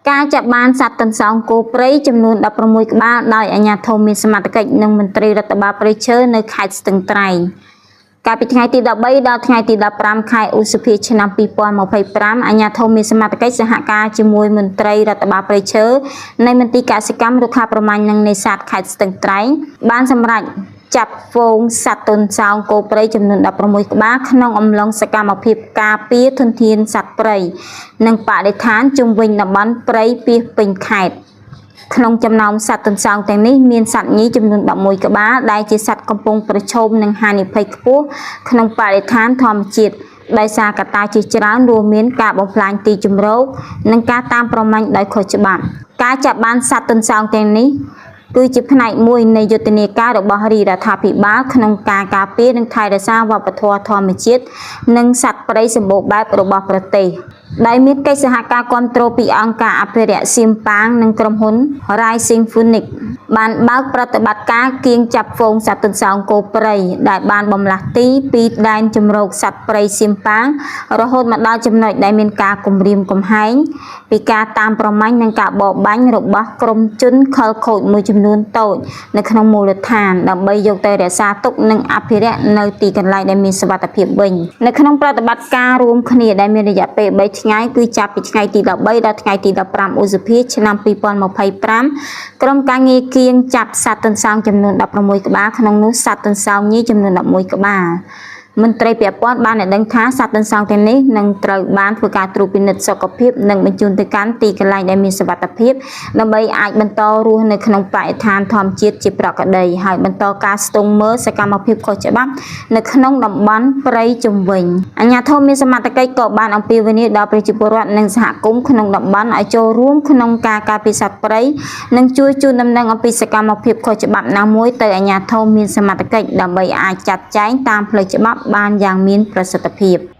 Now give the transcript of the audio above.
ការចាប់បានសត្វទន្សោងគោព្រៃចំនួន16ក្បាលដោយអាជ្ញាធរមានសមត្ថកិច្ចនិងមន្ត្រីរដ្ឋបាលព្រៃឈើនៅខេត្តស្ទឹងត្រែងកាលពីថ្ងៃទី13ដល់ថ្ងៃទី15ខែឧសភាឆ្នាំ2025អាជ្ញាធរមានសមត្ថកិច្ចសហការជាមួយមន្ត្រីរដ្ឋបាលព្រៃឈើនៃមន្ទីរកសិកម្មរុក្ខាប្រមាញ់និងនេសាទខេត្តស្ទឹងត្រែងបានសម្រេចចាប់ហ្វូងសត្វទន្សោងគោព្រៃចំនួន16ក្បាលក្នុងអំឡុងសកម្មភាពការពារធនធានសត្វព្រៃនិងបរិស្ថានជុំវិញតំបន់ព្រៃពាសពេញខេត្តក្នុងចំណោមសត្វទន្សោងទាំងនេះមានសត្វញីចំនួន11ក្បាលដែលជាសត្វកំពុងប្រឈមនឹងហានិភ័យខ្ពស់ក្នុងបរិស្ថានធម្មជាតិដោយសារកត្តាជាច្រើនរួមមានការបំផ្លាញទីជម្រកនិងការតាមប្រមាញ់ដោយខុសច្បាប់ការចាប់បានសត្វទន្សោងទាំងនេះគឺជាផ្នែកមួយនៃយុទ្ធនាការរបស់រាជរដ្ឋាភិបាលក្នុងការការពារនិងថែរក្សាវប្បធម៌ធម្មជាតិនិងសត្វព្រៃសម្បូរបែបរបស់ប្រទេសដែលមានកិច្ចសហការគាំទ្រពីអង្គការអភិរក្សសៀមប៉ាងនិងក្រុមហ៊ុន Rising Phoenix បានបើកប្រតិបត្តិការគៀងចាប់ហ្វូងសត្វទន្សោងគោព្រៃដែលបានបំលាស់ទីពីដែនជម្រកសត្វព្រៃសៀមប៉ាងរហូតមកដល់ចំណុចដែលមានការគំរាមកំហែងពីការតាមប្រមាញ់និងការបរបាញ់របស់ក្រុមជនខិលខូចមួយចំនួនតូចនៅក្នុងមូលដ្ឋានដើម្បីយកទៅរក្សាទុកនិងអភិរក្សនៅទីកន្លែងដែលមានសុវត្ថិភាពវិញនៅក្នុងប្រតិបត្តិការរួមគ្នាដែលមានរយៈពេល3ថ្ងៃគឺចាប់ពីថ្ងៃទី13ដល់ថ្ងៃទី15ឧសភាឆ្នាំ2025ក្រុមការងារគៀងចាប់សត្វទន្សោងចំនួន16ក្បាលក្នុងនោះសត្វទន្សោងញីចំនួន11ក្បាលមន្ត្រីពាក់ព័ន្ធបានដឹងថាសត្វទន្សោងទាំងនេះនឹងត្រូវបានធ្វើការត្រួតពិនិត្យសុខភាពនិងបញ្ជូនទៅកាន់ទីកន្លែងដែលមានសុវត្ថិភាពដើម្បីអាចបន្តរស់នៅក្នុងបរិស្ថានធម្មជាតិជាប្រក្រតីហើយបន្តការស្ទង់មើលសកម្មភាពខុសច្បាប់នៅក្នុងតំបន់ព្រៃជុំវិញអាជ្ញាធរមានសមត្ថកិច្ចក៏បានអំពាវនាវដល់ប្រជាពលរដ្ឋនិងសហគមន៍ក្នុងតំបន់ឲ្យចូលរួមក្នុងការការពារសត្វព្រៃនិងជួយជូនដំណឹងអំពីសកម្មភាពខុសច្បាប់ណាមួយទៅអាជ្ញាធរមានសមត្ថកិច្ចដើម្បីអាចចាត់ចែងតាមផ្លូវច្បាប់បានយ៉ាងមានប្រសិទ្ធភាព